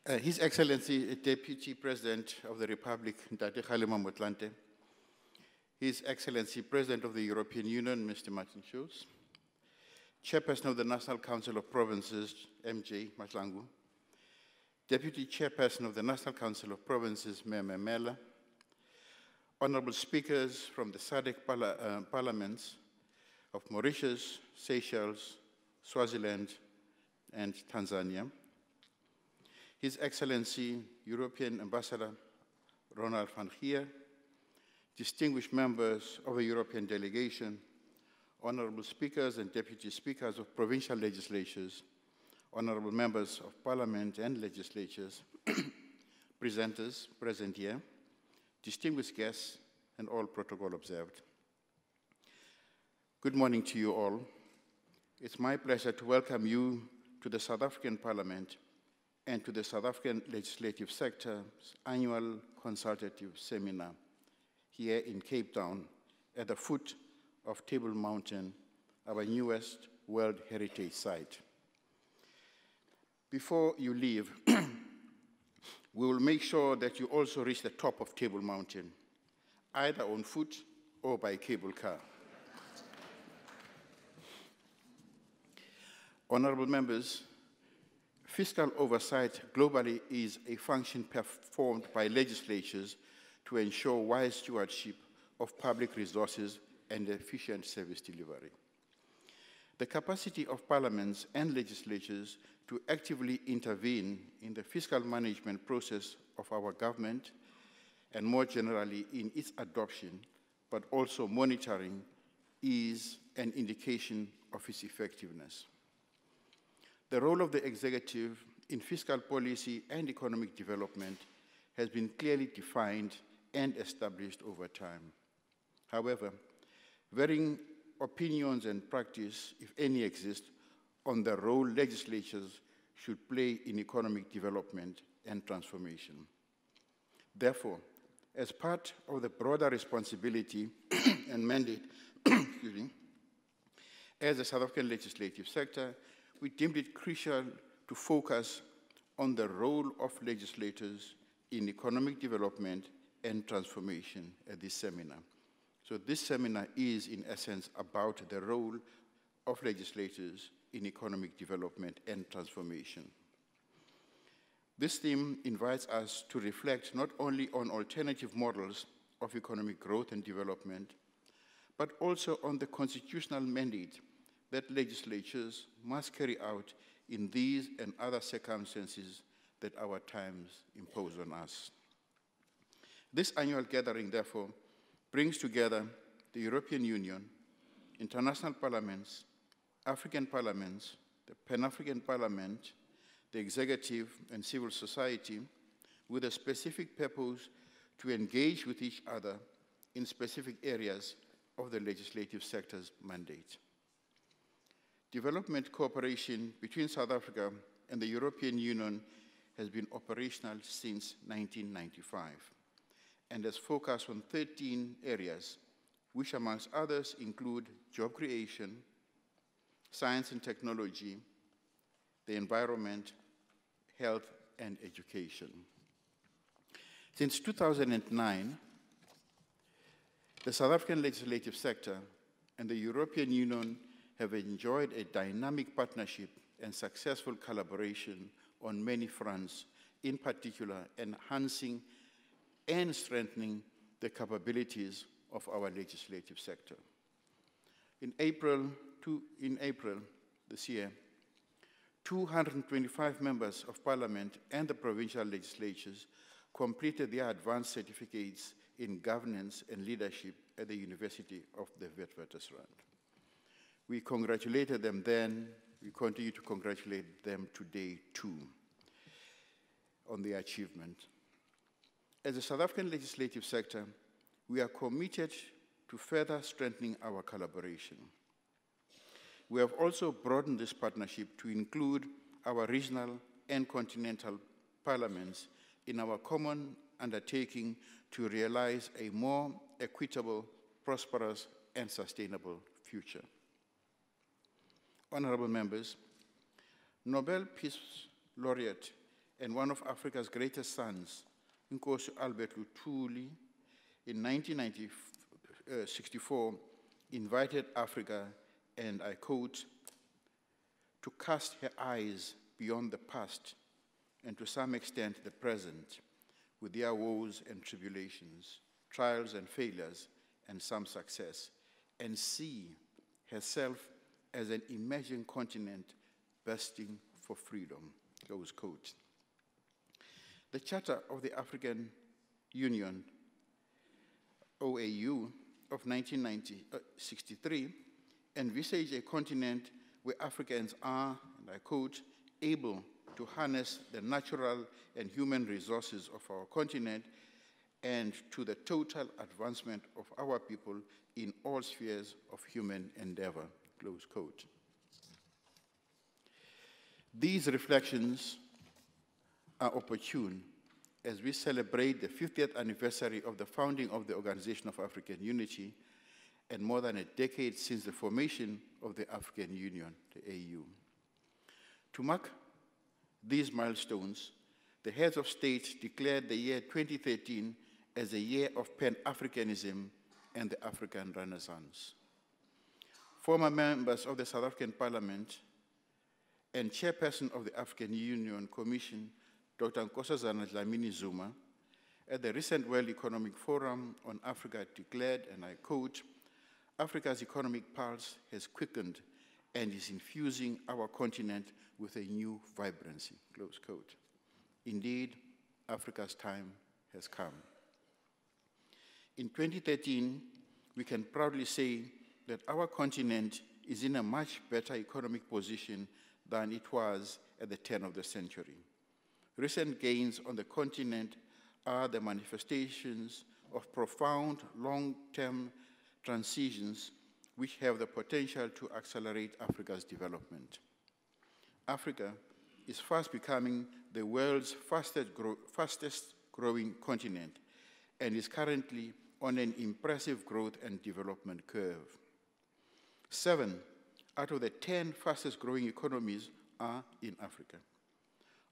His Excellency, Deputy President of the Republic, Ntate Kgalema Motlanthe, His Excellency, President of the European Union, Mr. Martin Schulz, Chairperson of the National Council of Provinces, MJ Mahlangu, Deputy Chairperson of the National Council of Provinces, Mayor Memela, Honorable Speakers from the SADC parliaments of Mauritius, Seychelles, Swaziland, and Tanzania, His Excellency, European Ambassador Ronald van Gier, distinguished members of the European delegation, honorable speakers and deputy speakers of provincial legislatures, honorable members of parliament and legislatures, presenters present here, distinguished guests, and all protocol observed. Good morning to you all. It's my pleasure to welcome you to the South African Parliament and to the South African Legislative Sector's annual consultative seminar here in Cape Town at the foot of Table Mountain, our newest World Heritage Site. Before you leave, we will make sure that you also reach the top of Table Mountain, either on foot or by cable car. Honorable members, fiscal oversight globally is a function performed by legislatures to ensure wise stewardship of public resources and efficient service delivery. The capacity of parliaments and legislatures to actively intervene in the fiscal management process of our government and more generally in its adoption, but also monitoring, is an indication of its effectiveness. The role of the executive in fiscal policy and economic development has been clearly defined and established over time. However, varying opinions and practice, if any, exist on the role legislatures should play in economic development and transformation. Therefore, as part of the broader responsibility and mandate excuse me, as the South African legislative sector, we deemed it crucial to focus on the role of legislators in economic development and transformation at this seminar. So this seminar is, in essence, about the role of legislators in economic development and transformation. This theme invites us to reflect not only on alternative models of economic growth and development, but also on the constitutional mandate that legislatures must carry out in these and other circumstances that our times impose on us. This annual gathering, therefore, brings together the European Union, international parliaments, African parliaments, the Pan-African Parliament, the executive and civil society, with a specific purpose to engage with each other in specific areas of the legislative sector's mandate. Development cooperation between South Africa and the European Union has been operational since 1995 and has focused on 13 areas, which amongst others include job creation, science and technology, the environment, health, and education. Since 2009, the South African legislative sector and the European Union have enjoyed a dynamic partnership and successful collaboration on many fronts, in particular enhancing and strengthening the capabilities of our legislative sector. In April this year, 225 members of parliament and the provincial legislatures completed their advanced certificates in governance and leadership at the University of the Witwatersrand. We congratulated them then, we continue to congratulate them today too on their achievement. As a South African legislative sector, we are committed to further strengthening our collaboration. We have also broadened this partnership to include our regional and continental parliaments in our common undertaking to realize a more equitable, prosperous, and sustainable future. Honorable members, Nobel Peace Laureate and one of Africa's greatest sons, Nkosi Albert Luthuli, in 1964, invited Africa, and I quote, to cast her eyes beyond the past and to some extent the present, with their woes and tribulations, trials and failures, and some success, and see herself as an emerging continent bursting for freedom, close quote. The Charter of the African Union, OAU, of 1963 envisaged a continent where Africans are, and I quote, able to harness the natural and human resources of our continent and to the total advancement of our people in all spheres of human endeavor, close quote. These reflections are opportune as we celebrate the 50th anniversary of the founding of the Organization of African Unity and more than a decade since the formation of the African Union, the AU. To mark these milestones, the heads of state declared the year 2013 as a year of Pan-Africanism and the African Renaissance. Former members of the South African Parliament and Chairperson of the African Union Commission, Dr. Nkosazana Dlamini Zuma, at the recent World Economic Forum on Africa declared, and I quote, Africa's economic pulse has quickened and is infusing our continent with a new vibrancy, close quote. Indeed, Africa's time has come. In 2013, we can proudly say that our continent is in a much better economic position than it was at the turn of the century. Recent gains on the continent are the manifestations of profound long-term transitions which have the potential to accelerate Africa's development. Africa is fast becoming the world's fastest growing continent and is currently on an impressive growth and development curve. 7 out of the 10 fastest growing economies are in Africa.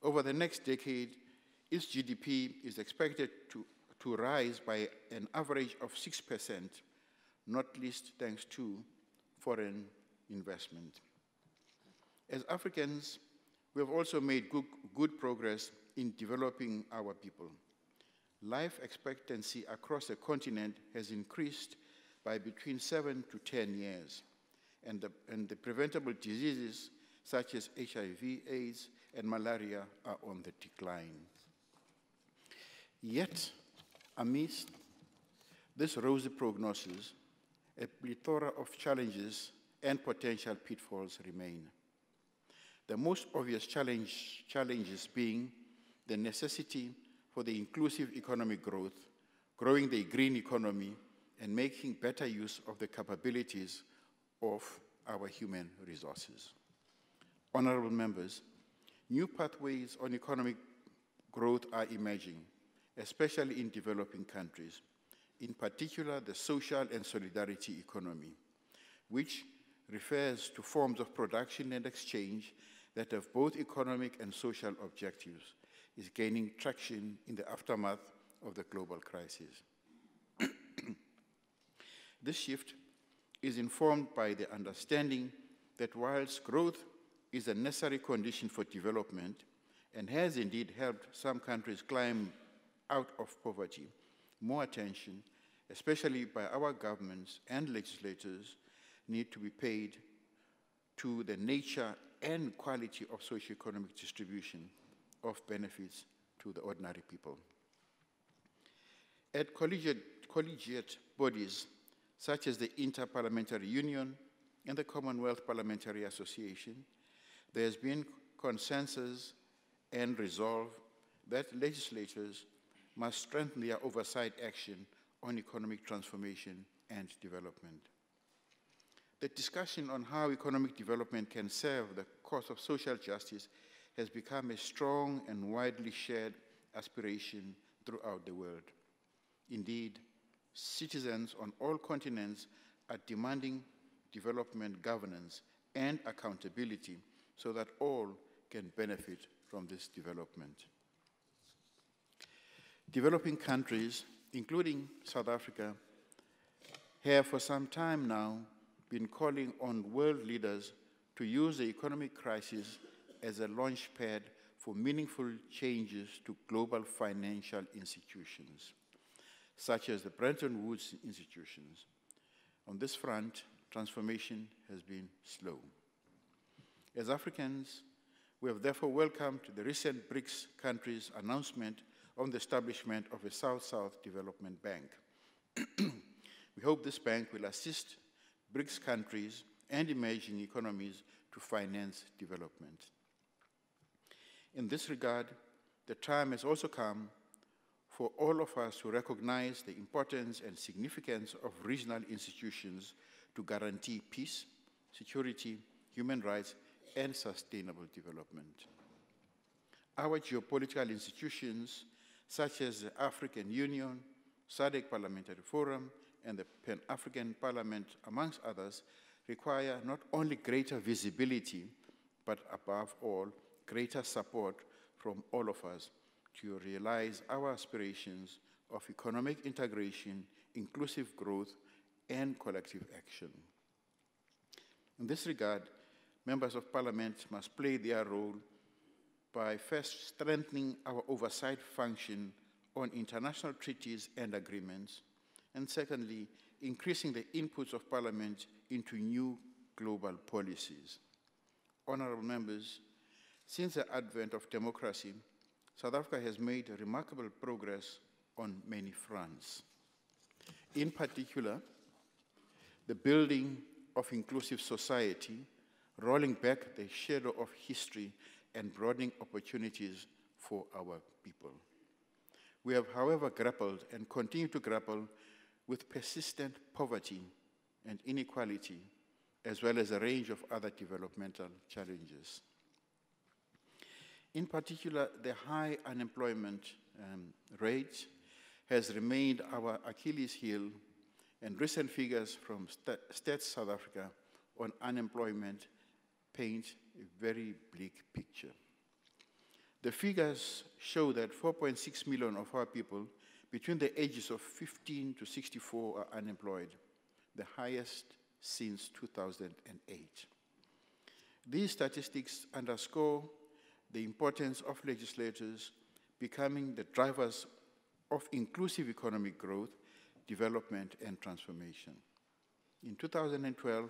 Over the next decade, its GDP is expected to rise by an average of 6%, not least thanks to foreign investment. As Africans, we have also made good progress in developing our people. Life expectancy across the continent has increased by between 7 to 10 years, and the preventable diseases such as HIV, AIDS, and malaria are on the decline. Yet, amidst this rosy prognosis, a plethora of challenges and potential pitfalls remain. The most obvious challenges being the necessity for the inclusive economic growth, growing the green economy, and making better use of the capabilities of our human resources. Honorable members, new pathways on economic growth are emerging, especially in developing countries, in particular the social and solidarity economy, which refers to forms of production and exchange that have both economic and social objectives, is gaining traction in the aftermath of the global crisis. This shift is informed by the understanding that whilst growth is a necessary condition for development and has indeed helped some countries climb out of poverty, more attention, especially by our governments and legislators, need to be paid to the nature and quality of socioeconomic distribution of benefits to the ordinary people. At collegiate bodies such as the Inter-Parliamentary Union and the Commonwealth Parliamentary Association, there has been consensus and resolve that legislators must strengthen their oversight action on economic transformation and development. The discussion on how economic development can serve the cause of social justice has become a strong and widely shared aspiration throughout the world. Indeed, citizens on all continents are demanding development governance and accountability so that all can benefit from this development. Developing countries, including South Africa, have for some time now been calling on world leaders to use the economic crisis as a launchpad for meaningful changes to global financial institutions, such as the Bretton Woods institutions. On this front, transformation has been slow. As Africans, we have therefore welcomed the recent BRICS countries' announcement on the establishment of a South-South Development Bank. We hope this bank will assist BRICS countries and emerging economies to finance development. In this regard, the time has also come for all of us to recognize the importance and significance of regional institutions to guarantee peace, security, human rights, and sustainable development. Our geopolitical institutions, such as the African Union, SADC Parliamentary Forum, and the Pan-African Parliament, amongst others, require not only greater visibility, but above all, greater support from all of us to realize our aspirations of economic integration, inclusive growth, and collective action. In this regard, members of Parliament must play their role by first strengthening our oversight function on international treaties and agreements, and secondly, increasing the inputs of Parliament into new global policies. Honorable members, since the advent of democracy, South Africa has made remarkable progress on many fronts. In particular, the building of inclusive society, rolling back the shadow of history and broadening opportunities for our people. We have, however, grappled and continue to grapple with persistent poverty and inequality, as well as a range of other developmental challenges. In particular, the high unemployment rate has remained our Achilles heel, and recent figures from Stats South Africa on unemployment paint a very bleak picture. The figures show that 4.6 million of our people between the ages of 15 to 64 are unemployed, the highest since 2008. These statistics underscore the importance of legislators becoming the drivers of inclusive economic growth, development, and transformation. In 2012,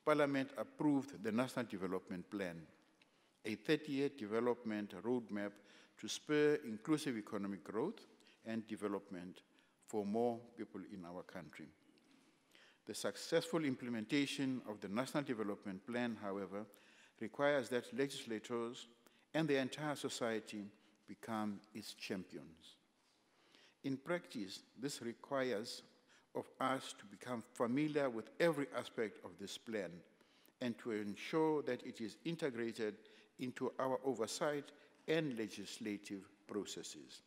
Parliament approved the National Development Plan, a 30-year development roadmap to spur inclusive economic growth and development for more people in our country. The successful implementation of the National Development Plan, however, requires that legislators and the entire society become its champions. In practice, this requires of us to become familiar with every aspect of this plan and to ensure that it is integrated into our oversight and legislative processes.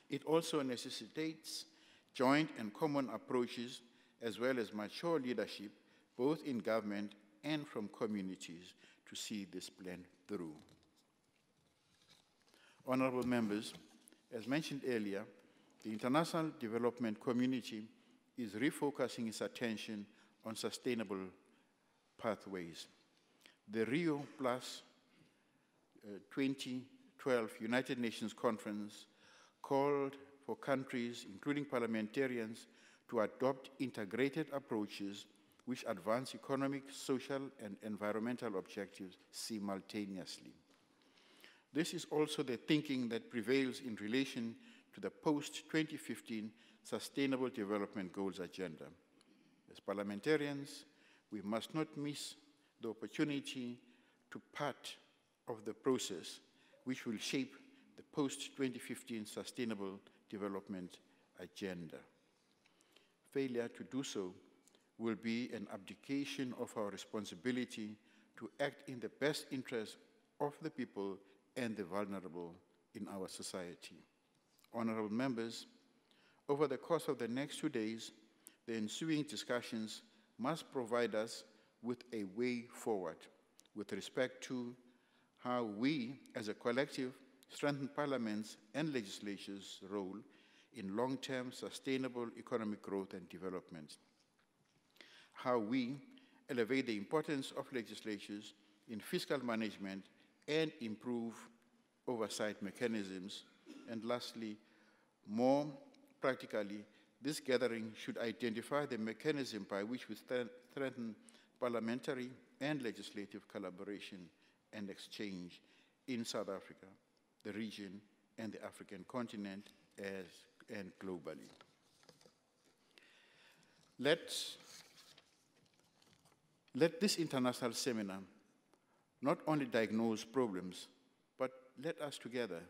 It also necessitates joint and common approaches as well as mature leadership, both in government and from communities, to see this plan through. Honorable members, as mentioned earlier, the international development community is refocusing its attention on sustainable pathways. The Rio Plus 2012 United Nations Conference called for countries, including parliamentarians, to adopt integrated approaches which advance economic, social, and environmental objectives simultaneously. This is also the thinking that prevails in relation to the post-2015 Sustainable Development Goals agenda. As parliamentarians, we must not miss the opportunity to part of the process which will shape the post-2015 Sustainable Development Agenda. Failure to do so will be an abdication of our responsibility to act in the best interest of the people and the vulnerable in our society. Honorable members, over the course of the next 2 days, the ensuing discussions must provide us with a way forward with respect to how we, as a collective, strengthen parliaments and legislatures' role in long-term sustainable economic growth and development. How we elevate the importance of legislatures in fiscal management and improve oversight mechanisms. And lastly, more practically, this gathering should identify the mechanism by which we strengthen parliamentary and legislative collaboration and exchange in South Africa, the region, and the African continent and globally. Let this international seminar not only diagnose problems, but let us together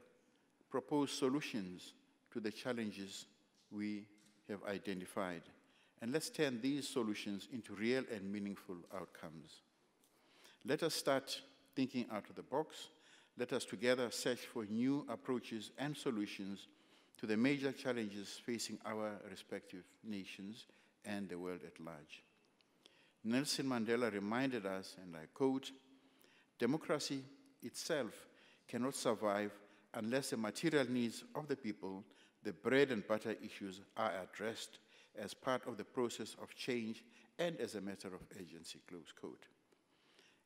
propose solutions to the challenges we have identified. And let's turn these solutions into real and meaningful outcomes. Let us start thinking out of the box. Let us together search for new approaches and solutions to the major challenges facing our respective nations and the world at large. Nelson Mandela reminded us, and I quote, "Democracy itself cannot survive unless the material needs of the people, the bread and butter issues, are addressed as part of the process of change and as a matter of urgency," close quote.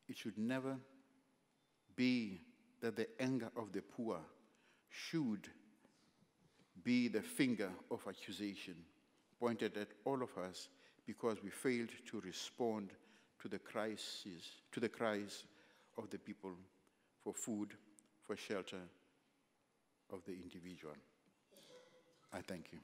It should never be that the anger of the poor should be the finger of accusation pointed at all of us because we failed to respond to the cries of the people for food, for shelter of the individual. I thank you.